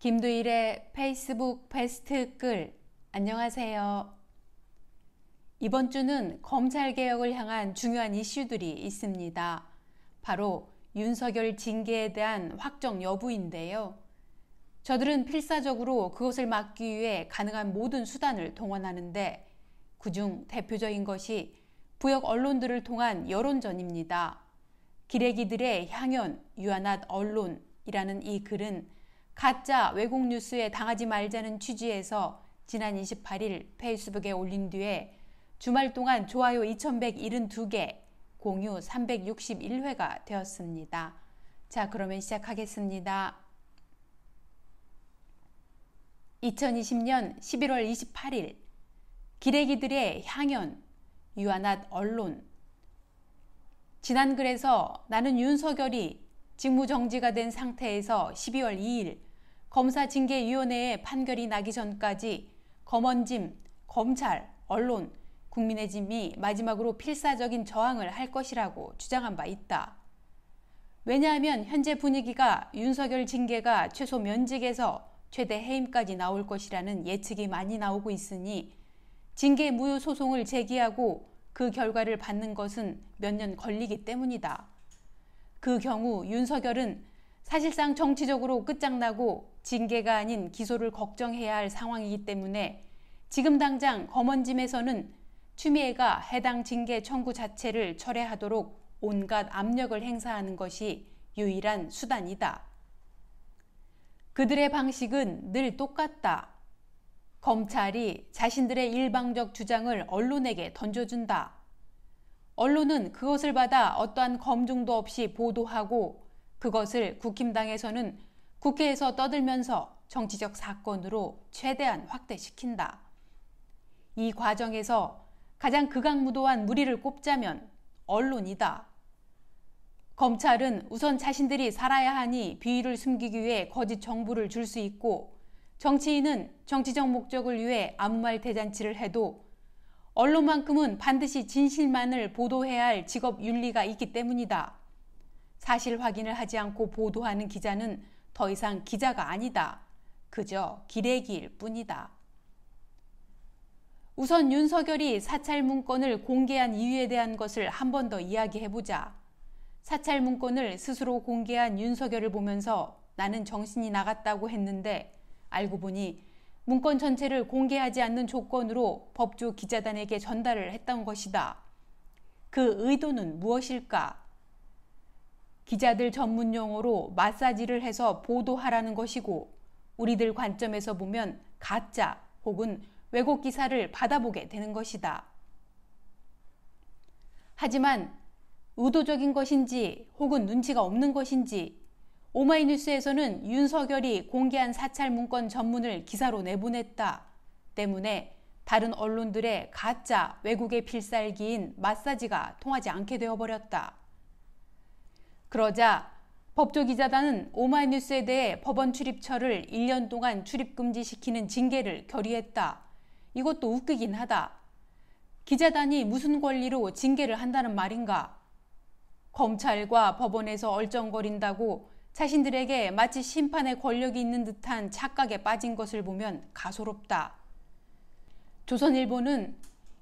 김두일의 페이스북 베스트 글. 안녕하세요. 이번 주는 검찰개혁을 향한 중요한 이슈들이 있습니다. 바로 윤석열 징계에 대한 확정 여부인데요. 저들은 필사적으로 그것을 막기 위해 가능한 모든 수단을 동원하는데 그중 대표적인 것이 부역 언론들을 통한 여론전입니다. 기레기들의 향연, 유한한 언론이라는 이 글은 가짜 왜곡 뉴스에 당하지 말자는 취지에서 지난 28일 페이스북에 올린 뒤에 주말 동안 좋아요 2172개, 공유 361회가 되었습니다. 자, 그러면 시작하겠습니다. 2020년 11월 28일 기레기들의 향연, 유한한 언론. 지난 글에서 나는 윤석열이 직무정지가 된 상태에서 12월 2일 검사징계위원회의 판결이 나기 전까지 검언짐, 검찰, 언론, 국민의 짐이 마지막으로 필사적인 저항을 할 것이라고 주장한 바 있다. 왜냐하면 현재 분위기가 윤석열 징계가 최소 면직에서 최대 해임까지 나올 것이라는 예측이 많이 나오고 있으니 징계 무효 소송을 제기하고 그 결과를 받는 것은 몇 년 걸리기 때문이다. 그 경우 윤석열은 사실상 정치적으로 끝장나고 징계가 아닌 기소를 걱정해야 할 상황이기 때문에 지금 당장 검언짐에서는 추미애가 해당 징계 청구 자체를 철회하도록 온갖 압력을 행사하는 것이 유일한 수단이다. 그들의 방식은 늘 똑같다. 검찰이 자신들의 일방적 주장을 언론에게 던져준다. 언론은 그것을 받아 어떠한 검증도 없이 보도하고 그것을 국힘당에서는 국회에서 떠들면서 정치적 사건으로 최대한 확대시킨다. 이 과정에서 가장 극악무도한 무리를 꼽자면 언론이다. 검찰은 우선 자신들이 살아야 하니 비위를 숨기기 위해 거짓 정보를 줄 수 있고 정치인은 정치적 목적을 위해 아무 말 대잔치를 해도 언론만큼은 반드시 진실만을 보도해야 할 직업 윤리가 있기 때문이다. 사실 확인을 하지 않고 보도하는 기자는 더 이상 기자가 아니다. 그저 기레기일 뿐이다. 우선 윤석열이 사찰 문건을 공개한 이유에 대한 것을 한 번 더 이야기해보자. 사찰 문건을 스스로 공개한 윤석열을 보면서 나는 정신이 나갔다고 했는데 알고 보니 문건 전체를 공개하지 않는 조건으로 법조 기자단에게 전달을 했던 것이다. 그 의도는 무엇일까? 기자들 전문 용어로 마사지를 해서 보도하라는 것이고 우리들 관점에서 보면 가짜 혹은 왜곡 기사를 받아보게 되는 것이다. 하지만 의도적인 것인지 혹은 눈치가 없는 것인지 오마이뉴스에서는 윤석열이 공개한 사찰 문건 전문을 기사로 내보냈다 때문에 다른 언론들의 가짜 왜곡의 필살기인 마사지가 통하지 않게 되어버렸다. 그러자 법조기자단은 오마이뉴스에 대해 법원 출입처를 1년 동안 출입금지시키는 징계를 결의했다. 이것도 웃기긴 하다. 기자단이 무슨 권리로 징계를 한다는 말인가? 검찰과 법원에서 얼쩡거린다고 자신들에게 마치 심판의 권력이 있는 듯한 착각에 빠진 것을 보면 가소롭다. 조선일보는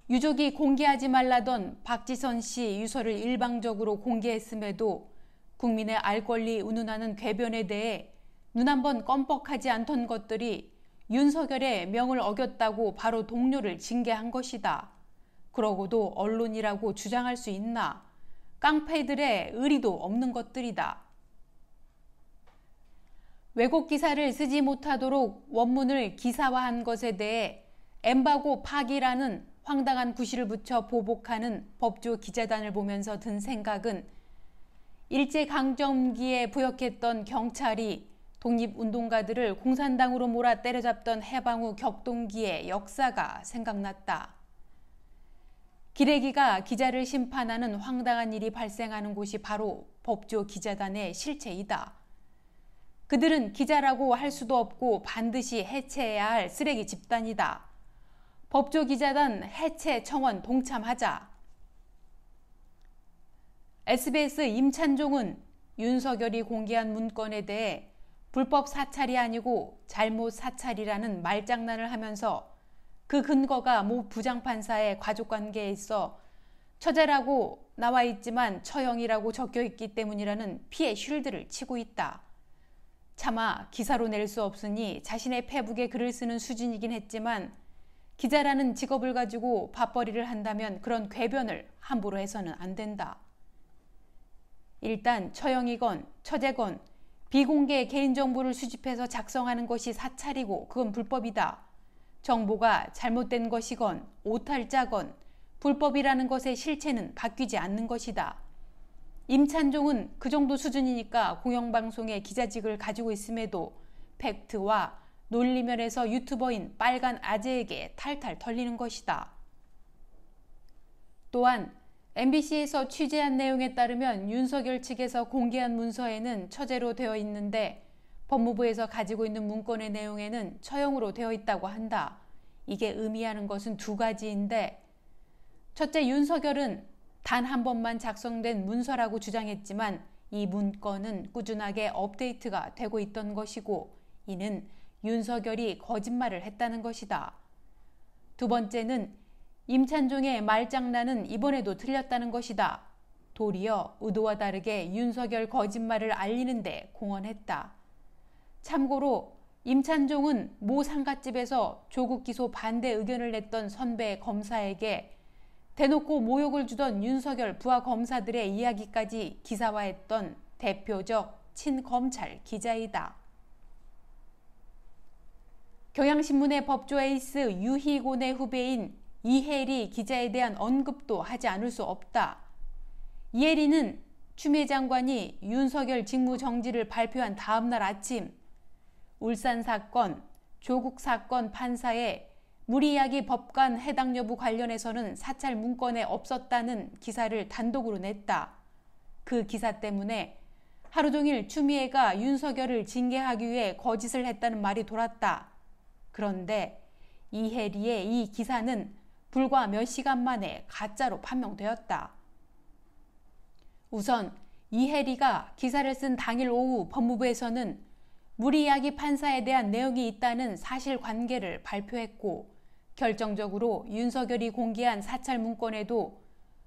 유족이 공개하지 말라던 박지선 씨 유서를 일방적으로 공개했음에도 국민의 알 권리 운운하는 궤변에 대해 눈 한번 껌뻑하지 않던 것들이 윤석열의 명을 어겼다고 바로 동료를 징계한 것이다. 그러고도 언론이라고 주장할 수 있나? 깡패들의 의리도 없는 것들이다. 왜곡 기사를 쓰지 못하도록 원문을 기사화한 것에 대해 엠바고 파기라는 황당한 구실을 붙여 보복하는 법조 기자단을 보면서 든 생각은 일제강점기에 부역했던 경찰이 독립운동가들을 공산당으로 몰아 때려잡던 해방 후 격동기의 역사가 생각났다. 기레기가 기자를 심판하는 황당한 일이 발생하는 곳이 바로 법조 기자단의 실체이다. 그들은 기자라고 할 수도 없고 반드시 해체해야 할 쓰레기 집단이다. 법조 기자단 해체 청원 동참하자. SBS 임찬종은 윤석열이 공개한 문건에 대해 불법 사찰이 아니고 잘못 사찰이라는 말장난을 하면서 그 근거가 모 부장판사의 가족관계에 있어 처제라고 나와 있지만 처형이라고 적혀 있기 때문이라는 피해 쉴드를 치고 있다. 차마 기사로 낼 수 없으니 자신의 페북에 글을 쓰는 수준이긴 했지만 기자라는 직업을 가지고 밥벌이를 한다면 그런 궤변을 함부로 해서는 안 된다. 일단 처형이건 처제건 비공개 개인정보를 수집해서 작성하는 것이 사찰이고 그건 불법이다. 정보가 잘못된 것이건 오탈자건 불법이라는 것의 실체는 바뀌지 않는 것이다. 임찬종은 그 정도 수준이니까 공영방송의 기자직을 가지고 있음에도 팩트와 논리면에서 유튜버인 빨간 아재에게 탈탈 털리는 것이다. 또한 MBC에서 취재한 내용에 따르면 윤석열 측에서 공개한 문서에는 처제로 되어 있는데 법무부에서 가지고 있는 문건의 내용에는 처형으로 되어 있다고 한다. 이게 의미하는 것은 두 가지인데 첫째, 윤석열은 단 한 번만 작성된 문서라고 주장했지만 이 문건은 꾸준하게 업데이트가 되고 있던 것이고 이는 윤석열이 거짓말을 했다는 것이다. 두 번째는 임찬종의 말장난은 이번에도 틀렸다는 것이다. 도리어 의도와 다르게 윤석열 거짓말을 알리는 데 공헌했다. 참고로 임찬종은 모 상갓집에서 조국 기소 반대 의견을 냈던 선배 검사에게 대놓고 모욕을 주던 윤석열 부하 검사들의 이야기까지 기사화했던 대표적 친검찰 기자이다. 경향신문의 법조 에이스 유희곤의 후배인 이혜리 기자에 대한 언급도 하지 않을 수 없다. 이혜리는 추미애 장관이 윤석열 직무정지를 발표한 다음날 아침 울산 사건, 조국 사건 판사의 무리야기 법관 해당 여부 관련해서는 사찰 문건에 없었다는 기사를 단독으로 냈다. 그 기사 때문에 하루 종일 추미애가 윤석열을 징계하기 위해 거짓을 했다는 말이 돌았다. 그런데 이혜리의 이 기사는 불과 몇 시간 만에 가짜로 판명되었다. 우선 이혜리가 기사를 쓴 당일 오후 법무부에서는 무리야기 판사에 대한 내용이 있다는 사실관계를 발표했고 결정적으로 윤석열이 공개한 사찰 문건에도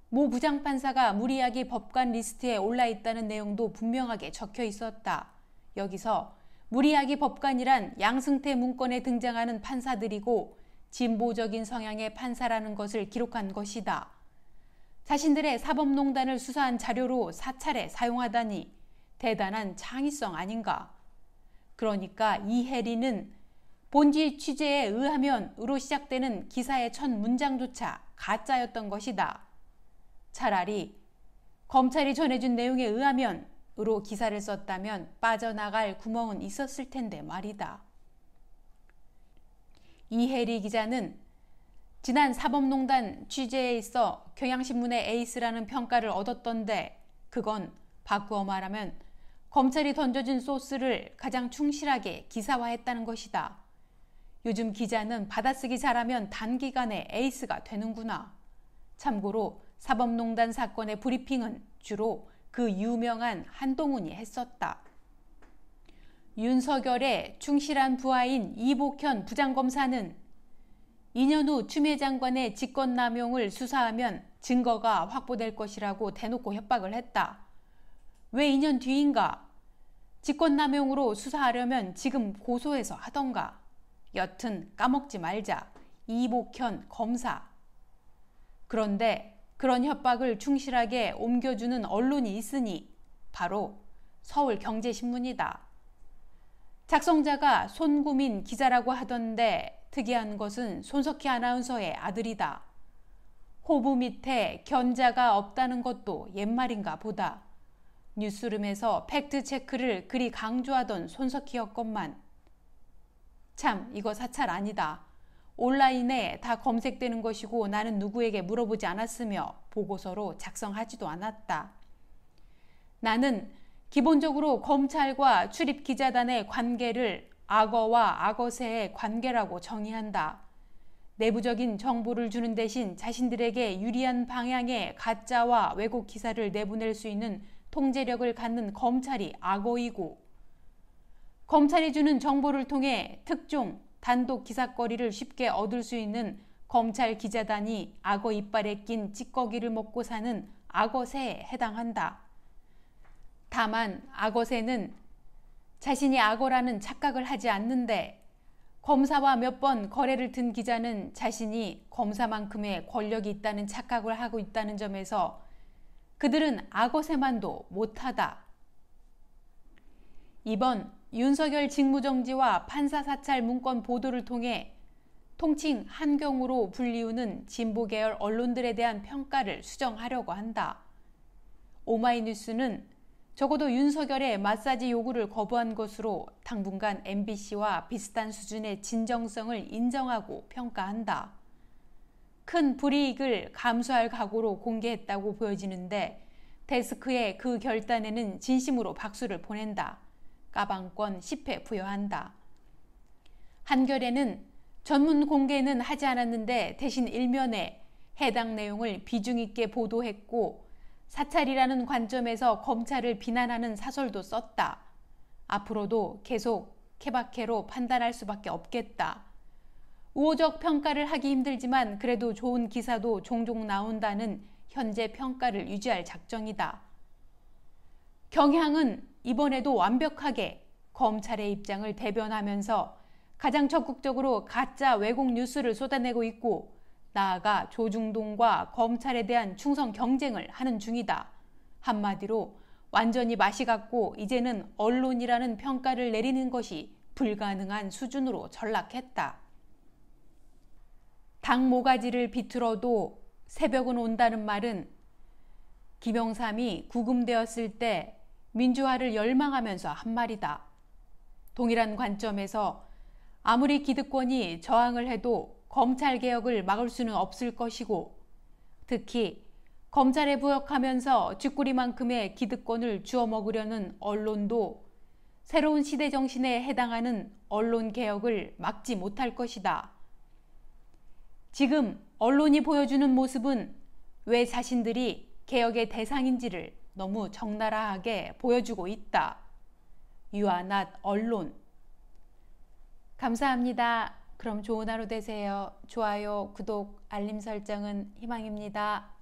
모 부장판사가 무리야기 법관 리스트에 올라있다는 내용도 분명하게 적혀 있었다. 여기서 무리야기 법관이란 양승태 문건에 등장하는 판사들이고 진보적인 성향의 판사라는 것을 기록한 것이다. 자신들의 사법농단을 수사한 자료로 사찰에 사용하다니 대단한 창의성 아닌가. 그러니까 이혜리는 본지 취재에 의하면으로 시작되는 기사의 첫 문장조차 가짜였던 것이다. 차라리 검찰이 전해준 내용에 의하면으로 기사를 썼다면 빠져나갈 구멍은 있었을 텐데 말이다. 이혜리 기자는 지난 사법농단 취재에 있어 경향신문의 에이스라는 평가를 얻었던데 그건 바꾸어 말하면 검찰이 던져준 소스를 가장 충실하게 기사화했다는 것이다. 요즘 기자는 받아쓰기 잘하면 단기간에 에이스가 되는구나. 참고로 사법농단 사건의 브리핑은 주로 그 유명한 한동훈이 했었다. 윤석열의 충실한 부하인 이복현 부장검사는 2년 후 추미애 장관의 직권남용을 수사하면 증거가 확보될 것이라고 대놓고 협박을 했다. 왜 2년 뒤인가? 직권남용으로 수사하려면 지금 고소해서 하던가. 여튼 까먹지 말자. 이복현 검사. 그런데 그런 협박을 충실하게 옮겨주는 언론이 있으니 바로 서울경제신문이다. 작성자가 손구민 기자라고 하던데 특이한 것은 손석희 아나운서의 아들이다. 호부 밑에 견자가 없다는 것도 옛말인가 보다. 뉴스룸에서 팩트체크를 그리 강조하던 손석희였건만. 참 이거 사찰 아니다. 온라인에 다 검색되는 것이고 나는 누구에게 물어보지 않았으며 보고서로 작성하지도 않았다. 나는 기본적으로 검찰과 출입기자단의 관계를 악어와 악어새의 관계라고 정의한다. 내부적인 정보를 주는 대신 자신들에게 유리한 방향의 가짜와 왜곡 기사를 내보낼 수 있는 통제력을 갖는 검찰이 악어이고 검찰이 주는 정보를 통해 특종, 단독 기사거리를 쉽게 얻을 수 있는 검찰 기자단이 악어 이빨에 낀 찌꺼기를 먹고 사는 악어새에 해당한다. 다만 악어새는 자신이 악어라는 착각을 하지 않는데 검사와 몇 번 거래를 든 기자는 자신이 검사만큼의 권력이 있다는 착각을 하고 있다는 점에서 그들은 악어새만도 못하다. 이번 윤석열 직무정지와 판사 사찰 문건 보도를 통해 통칭 한경으로 불리우는 진보계열 언론들에 대한 평가를 수정하려고 한다. 오마이뉴스는 적어도 윤석열의 마사지 요구를 거부한 것으로 당분간 MBC와 비슷한 수준의 진정성을 인정하고 평가한다. 큰 불이익을 감수할 각오로 공개했다고 보여지는데 데스크의 그 결단에는 진심으로 박수를 보낸다. 까방권 10회 부여한다. 한겨레는 전문 공개는 하지 않았는데 대신 일면에 해당 내용을 비중 있게 보도했고 사찰이라는 관점에서 검찰을 비난하는 사설도 썼다. 앞으로도 계속 케바케로 판단할 수밖에 없겠다. 우호적 평가를 하기 힘들지만 그래도 좋은 기사도 종종 나온다는 현재 평가를 유지할 작정이다. 경향은 이번에도 완벽하게 검찰의 입장을 대변하면서 가장 적극적으로 가짜 왜곡 뉴스를 쏟아내고 있고 나아가 조중동과 검찰에 대한 충성 경쟁을 하는 중이다. 한마디로 완전히 맛이 갔고 이제는 언론이라는 평가를 내리는 것이 불가능한 수준으로 전락했다. 닭 모가지를 비틀어도 새벽은 온다는 말은 김영삼이 구금되었을 때 민주화를 열망하면서 한 말이다. 동일한 관점에서 아무리 기득권이 저항을 해도 검찰개혁을 막을 수는 없을 것이고 특히 검찰에 부역하면서 쥐꼬리만큼의 기득권을 주워 먹으려는 언론도 새로운 시대 정신에 해당하는 언론개혁을 막지 못할 것이다. 지금 언론이 보여주는 모습은 왜 자신들이 개혁의 대상인지를 너무 적나라하게 보여주고 있다. You are not 언론. 감사합니다. 그럼 좋은 하루 되세요. 좋아요, 구독, 알림 설정은 희망입니다.